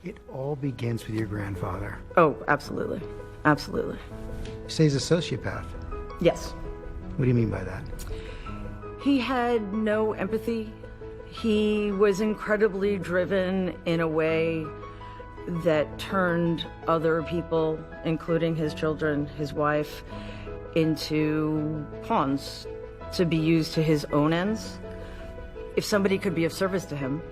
It all begins with your grandfather. Oh, absolutely. Absolutely. You say he's a sociopath. Yes. What do you mean by that? He had no empathy. He was incredibly driven in a way that turned other people, including his children, his wife, into pawns to be used to his own ends. If somebody could be of service to him,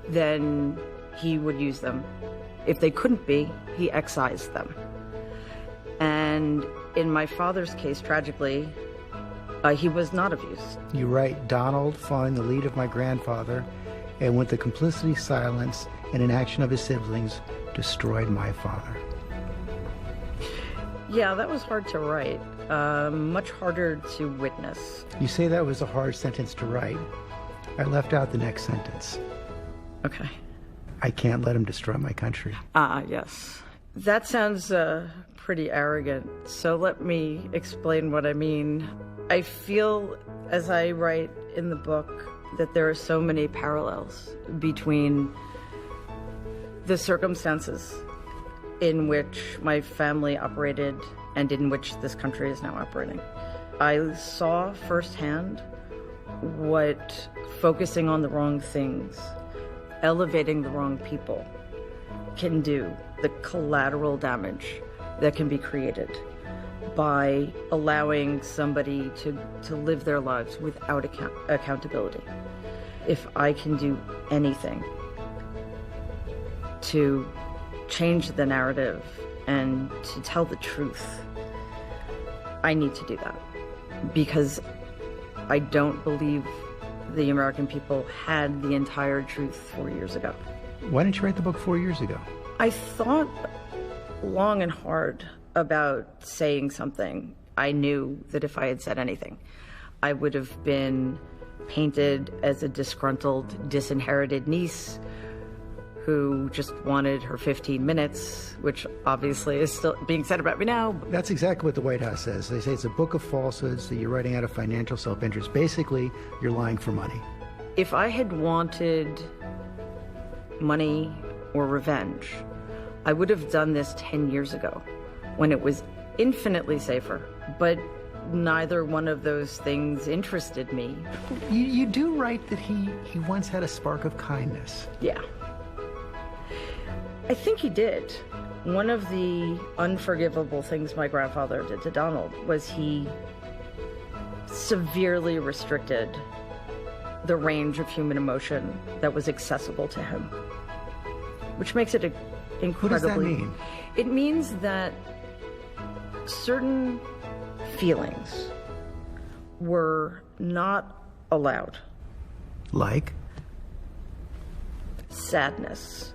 then he would use them. If they couldn't be, he excised them. And in my father's case, tragically, he was not of use. You write, Donald, following the lead of my grandfather, and with the complicity, silence, and inaction of his siblings, destroyed my father. Yeah, that was hard to write. Much harder to witness. You say that was a hard sentence to write. I left out the next sentence. Okay. I can't let him destroy my country. Yes. That sounds pretty arrogant, so let me explain what I mean. I feel, as I write in the book, that there are so many parallels between the circumstances in which my family operated and in which this country is now operating. I saw firsthand what focusing on the wrong things, elevating the wrong people can do, the collateral damage that can be created by allowing somebody to live their lives without accountability. If I can do anything to change the narrative and to tell the truth, I need to do that, because I don't believe the American people had the entire truth 4 years ago. Why didn't you write the book 4 years ago? I thought long and hard about saying something. I knew that if I had said anything, I would have been painted as a disgruntled, disinherited niece who just wanted her 15 minutes, which obviously is still being said about me now. That's exactly what the White House says. They say it's a book of falsehoods, that you're writing out of financial self-interest. Basically, you're lying for money. If I had wanted money or revenge, I would have done this 10 years ago, when it was infinitely safer. But neither one of those things interested me. You do write that he once had a spark of kindness. Yeah. I think he did. One of the unforgivable things my grandfather did to Donald was he severely restricted the range of human emotion that was accessible to him, which makes it incredibly... What does that mean? It means that certain feelings were not allowed. Like? Sadness,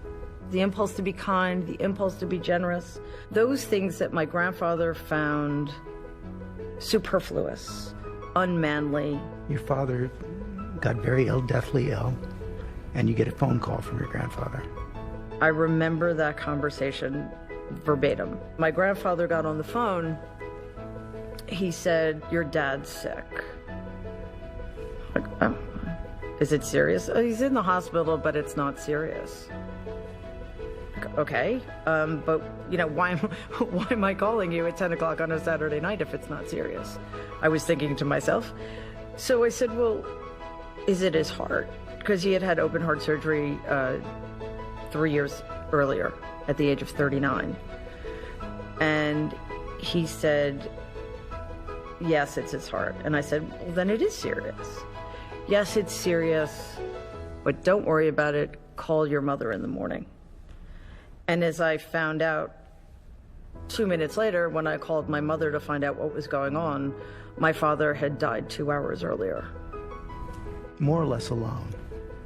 the impulse to be kind, the impulse to be generous, those things that my grandfather found superfluous, unmanly. Your father got very ill, deathly ill, and you get a phone call from your grandfather. I remember that conversation verbatim. My grandfather got on the phone. He said, "Your dad's sick." Like, oh, is it serious? Oh, he's in the hospital, but it's not serious. Okay, but why am I calling you at 10 o'clock on a Saturday night if it's not serious? I was thinking to myself. So I said, well, is it his heart? Because he had had open heart surgery 3 years earlier at the age of 39. And he said, yes, it's his heart. And I said, well, then it is serious. Yes, it's serious, but don't worry about it. Call your mother in the morning. And as I found out 2 minutes later, when I called my mother to find out what was going on, my father had died 2 hours earlier. More or less alone.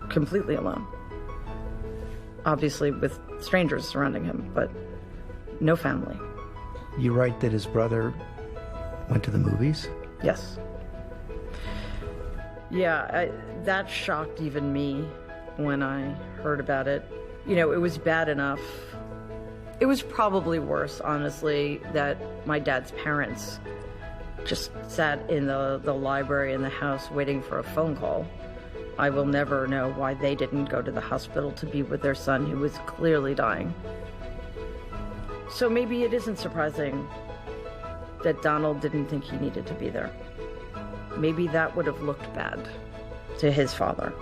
Completely alone. Obviously with strangers surrounding him, but no family. You write that his brother went to the movies? Yes. Yeah, that shocked even me when I heard about it. It was bad enough. It was probably worse, honestly, that my dad's parents just sat in the library in the house waiting for a phone call. I will never know why they didn't go to the hospital to be with their son who was clearly dying. So maybe it isn't surprising that Donald didn't think he needed to be there. Maybe that would have looked bad to his father.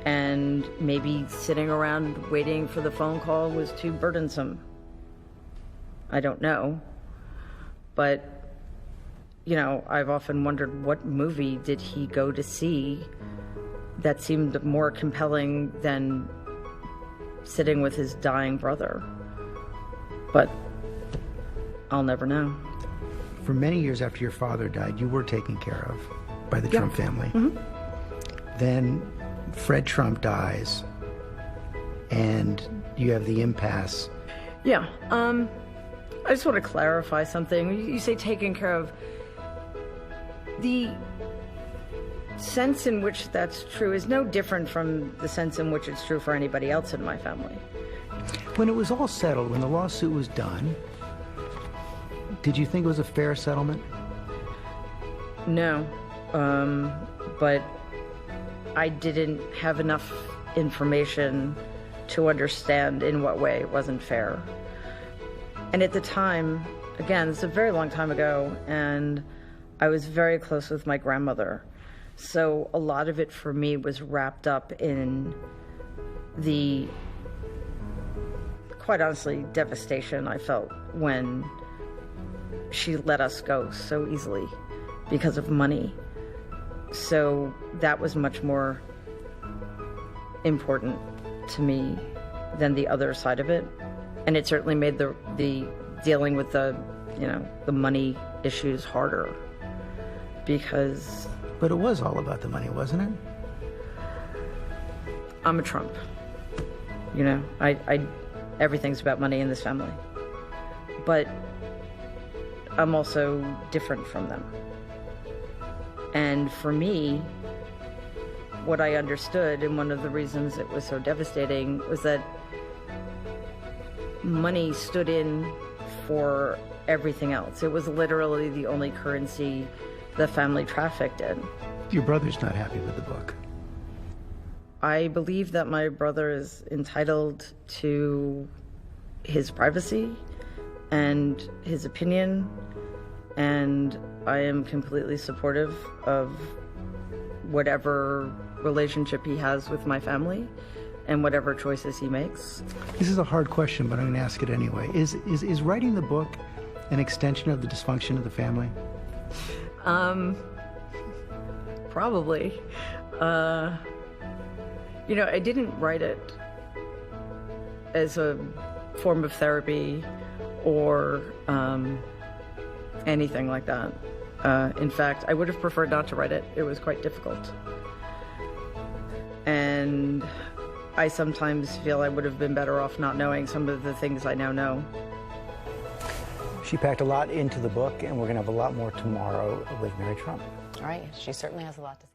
And maybe sitting around waiting for the phone call was too burdensome. I don't know. But, you know, I've often wondered, what movie did he go to see that seemed more compelling than sitting with his dying brother? But I'll never know. For many years after your father died, you were taken care of by the Trump family. Mm-hmm. Then Fred Trump dies, and you have the impasse. Yeah. I just want to clarify something. You say taken care of. The sense in which that's true is no different from the sense in which it's true for anybody else in my family. When it was all settled, when the lawsuit was done, did you think it was a fair settlement? No. But I didn't have enough information to understand in what way it wasn't fair. And at the time, again, it's a very long time ago, and I was very close with my grandmother. So a lot of it for me was wrapped up in the, quite honestly, devastation I felt when she let us go so easily because of money. So that was much more important to me than the other side of it. And it certainly made the dealing with the money issues harder because... But it was all about the money, wasn't it? I'm a Trump. You know, everything's about money in this family. But I'm also different from them. And for me, what I understood, and one of the reasons it was so devastating, was that money stood in for everything else. It was literally the only currency the family trafficked in. Your brother's not happy with the book. I believe that my brother is entitled to his privacy and his opinion, and I am completely supportive of whatever relationship he has with my family and whatever choices he makes. This is a hard question, but I'm going to ask it anyway. Is writing the book an extension of the dysfunction of the family? Probably. You know, I didn't write it as a form of therapy or anything like that. In fact, I would have preferred not to write it. It was quite difficult. And I sometimes feel I would have been better off not knowing some of the things I now know. She packed a lot into the book, and we're going to have a lot more tomorrow with Mary Trump. All right, she certainly has a lot to say.